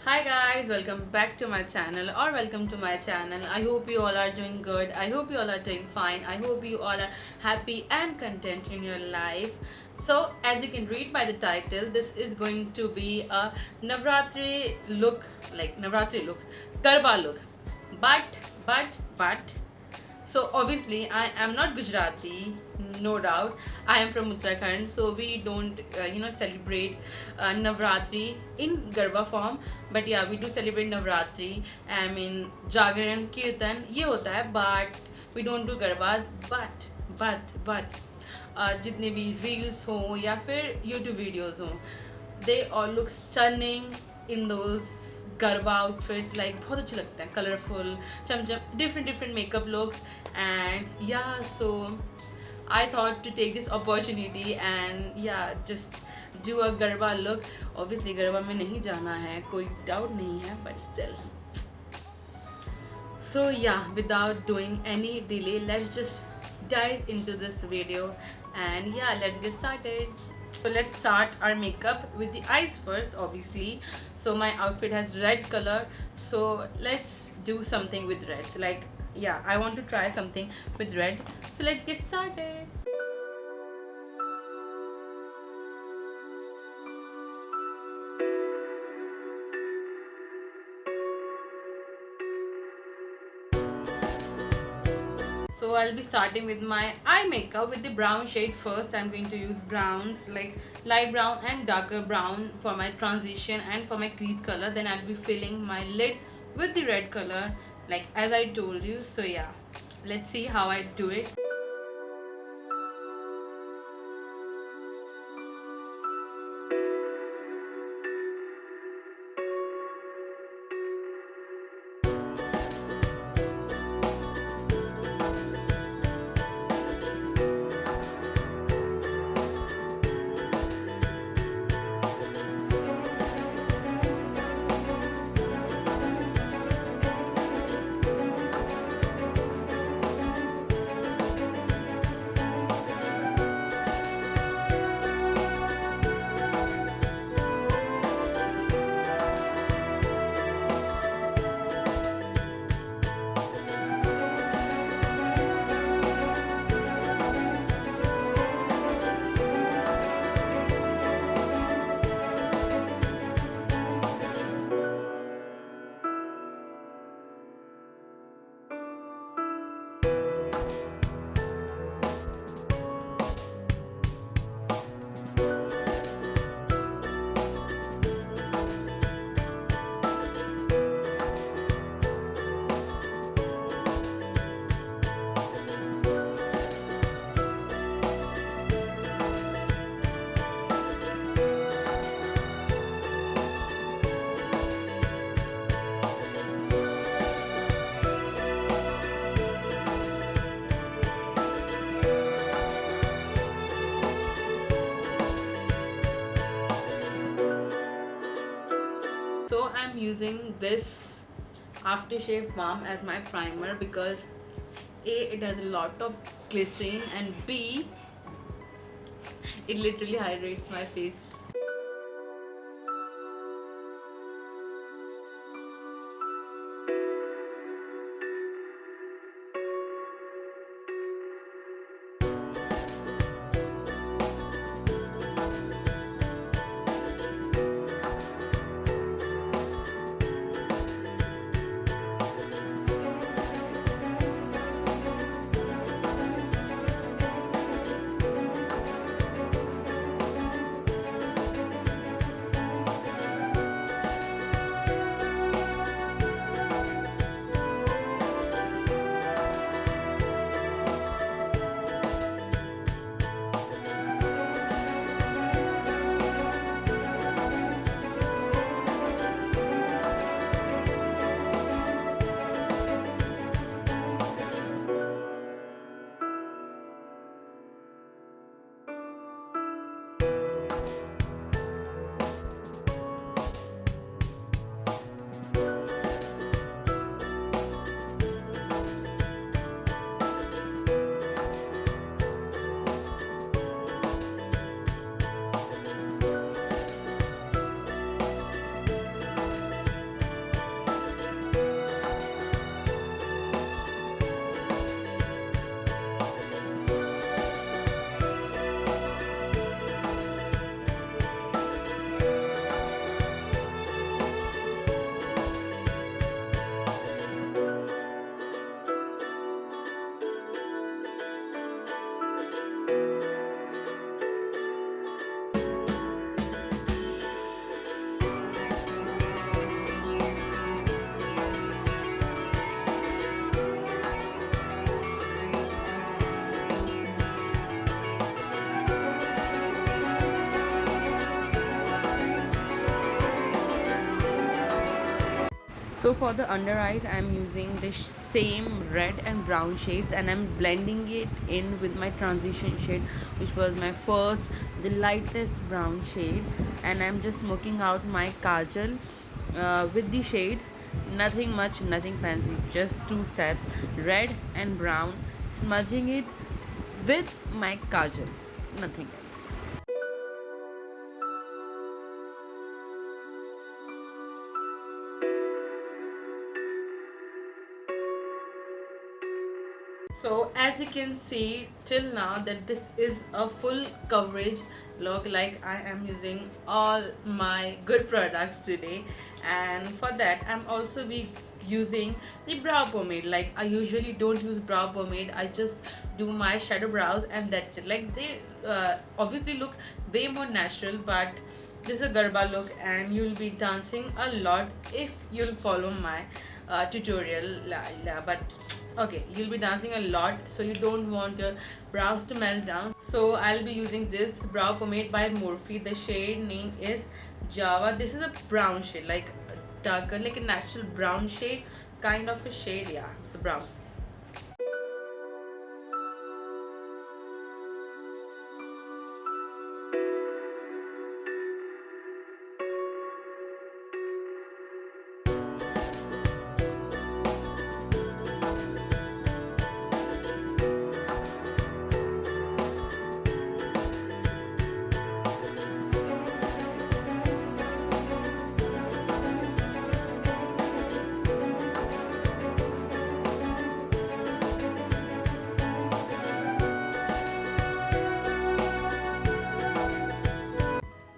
Hi guys, welcome back to my channel or welcome to my channel. I hope you all are doing good. I hope you all are doing fine. I hope you all are happy and content in your life. So as you can read by the title, this is going to be a Navratri look, like Navratri look, Garba look. But so obviously I am not Gujarati, no doubt. I am from Uttarakhand, so we don't celebrate Navratri in Garba form. But yeah, we do celebrate Navratri. I mean Jagran, Kirtan, ये होता है. But we don't do Garbas. But जितने भी reels हो या फिर YouTube videos हो, they all look stunning in those garba outfit. Like बहुत अच्छे लगते हैं, कलरफुल, चमचम, different makeup looks. And yeah so I thought to take this opportunity and yeah just do a garba look. Obviously garba में नहीं जाना है, कोई डाउट नहीं है, but still. So yeah, without doing any delay, let's just dive into this video and yeah, let's get started. So let's start our makeup with the eyes first, obviously. So my outfit has red color, so let's do something with red. So like yeah, I want to try something with red, so let's get started. So I'll be starting with my eye makeup with the brown shade first. I'm going to use browns like light brown and darker brown for my transition and for my crease color. Then I'll be filling my lid with the red color like as I told you. So yeah, let's see how I do it. So I'm using this aftershave balm as my primer because A, it has a lot of glycerin, and B, it literally hydrates my face. So for the under eyes, I'm using the same red and brown shades, and I'm blending it in with my transition shade, which was my first, the lightest brown shade. And I'm just smoking out my kajal with the shades. Nothing much, nothing fancy, just two steps, red and brown, smudging it with my kajal, nothing else. So as you can see till now that this is a full coverage look, like I am using all my good products today, and for that I'm also be using the brow pomade. Like I usually don't use brow pomade, I just do my shadow brows and that's it. Like they obviously look way more natural, but this is a Garba look and you'll be dancing a lot if you'll follow my tutorial. But okay, you'll be dancing a lot, so you don't want your brows to melt down. So I'll be using this brow pomade by Morphe. The shade name is Java. This is a brown shade, like darker, like a natural brown shade kind of a shade. Yeah, so brown.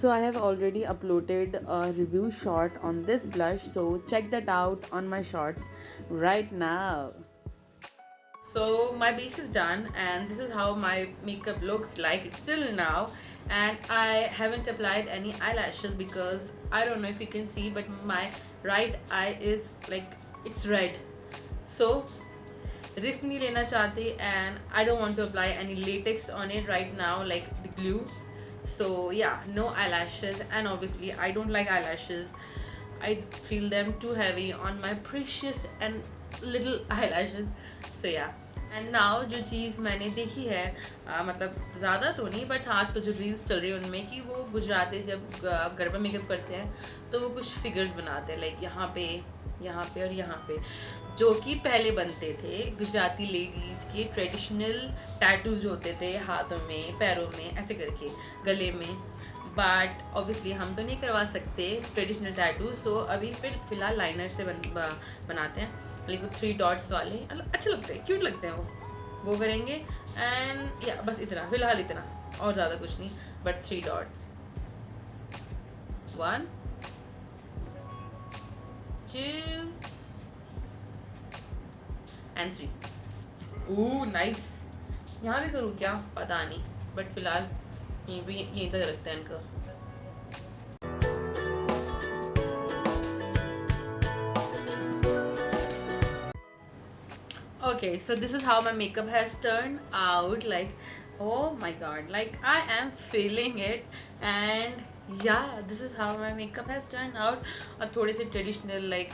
So I have already uploaded a review short on this blush, so check that out on my shorts right now. So my base is done and this is how my makeup looks like till now, and I haven't applied any eyelashes because I don't know if you can see, but my right eye is like it's red. So risk नहीं लेना चाहती and I don't want to apply any latex on it right now, like the glue. So yeah, no eyelashes, and obviously I don't like eyelashes. I feel them too heavy on my precious and little eyelashes. So yeah. And now जो चीज़ मैंने देखी है मतलब ज़्यादा तो नहीं, but आजकल जो रील्स चल रही है उनमें कि वो गुजराती जब गरबा मेकअप करते हैं तो वो कुछ फिगर्स बनाते हैं, लाइक यहाँ पे और यहाँ पे, जो कि पहले बनते थे गुजराती लेडीज़ के ट्रेडिशनल टैटूज होते थे हाथों में, पैरों में, ऐसे करके, गले में. बट ऑब्वियसली हम तो नहीं करवा सकते ट्रेडिशनल टैटू, सो अभी फ़िलहाल लाइनर से बनाते हैं, लाइक वो 3 डॉट्स वाले, अच्छे लगते हैं, क्यूट लगते हैं वो करेंगे. एंड या बस इतना, फ़िलहाल इतना, और ज़्यादा कुछ नहीं, but 3 dots, 1 2 and 3. Oh nice. यहाँ भी करूँ क्या पता नहीं, बट फ़िलहाल यहीं तक रखते हैं इनको. Okay, so this is how my makeup has turned out. Like, oh my god, like I am feeling it, and yeah, this is how my makeup has turned out. और थोड़े से traditional, like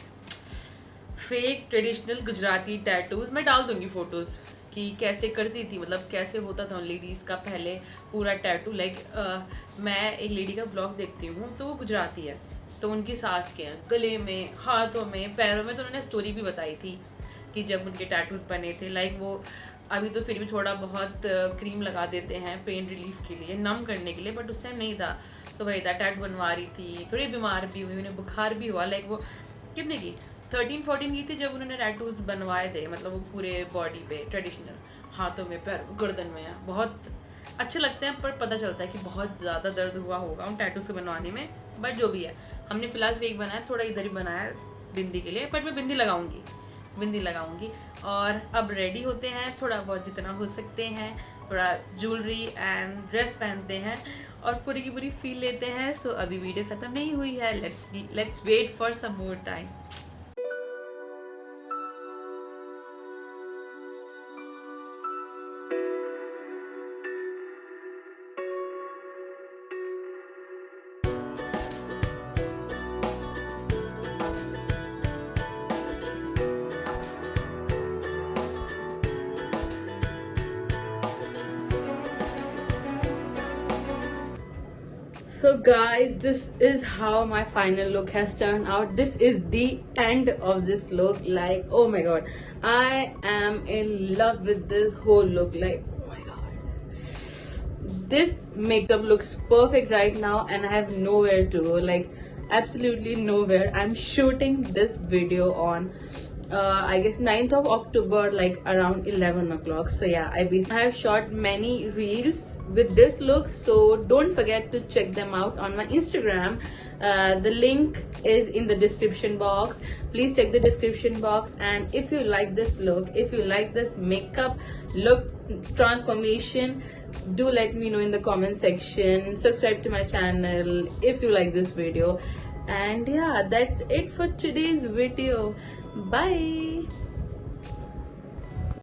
fake traditional Gujarati tattoos मैं डाल दूँगी photos कि कैसे करती थी, मतलब कैसे होता था लेडीज़ का पहले पूरा टैटू. लाइक मैं एक लेडी का ब्लॉग देखती हूँ तो वो गुजराती है, तो उनकी सास के हैं गले में, हाथों में, पैरों में, तो उन्होंने स्टोरी भी बताई थी कि जब उनके टैटूज बने थे. लाइक वो अभी तो फिर भी थोड़ा बहुत क्रीम लगा देते हैं पेन रिलीफ के लिए, नम करने के लिए, बट उस टाइम नहीं था, तो वही था, टैटू बनवा रही थी, थोड़ी बीमार भी हुई, उन्हें बुखार भी हुआ. लाइक वो कितने की 13-14 की थी जब उन्होंने टैटूज बनवाए थे, मतलब वो पूरे बॉडी पे ट्रेडिशनल, हाथों में, पैर, गर्दन में. बहुत अच्छे लगते हैं, पर पता चलता है कि बहुत ज़्यादा दर्द हुआ होगा उन टैटूज को बनवाने में. बट जो भी है, हमने फ़िलहाल फेक बनाया, थोड़ा इधर ही बनाया बिंदी के लिए, बट मैं बिंदी लगाऊंगी. और अब रेडी होते हैं, थोड़ा बहुत जितना हो सकते हैं, थोड़ा ज्वेलरी एंड ड्रेस पहनते हैं और पूरी की पूरी फील लेते हैं. सो अभी वीडियो ख़त्म नहीं हुई है, let's wait for some more time. So guys, this is how my final look has turned out. This is the end of this look. Like, oh my god, I am in love with this whole look. Like, oh my god, this makeup looks perfect right now and I have nowhere to go. Like, absolutely nowhere. I'm shooting this video on I guess 9th of October, like around 11 o'clock. So yeah, I have shot many reels with this look, so don't forget to check them out on my Instagram. The link is in the description box. Please check the description box, and if you like this look, if you like this makeup look transformation, do let me know in the comment section. Subscribe to my channel if you like this video. And yeah, that's it for today's video. Bye.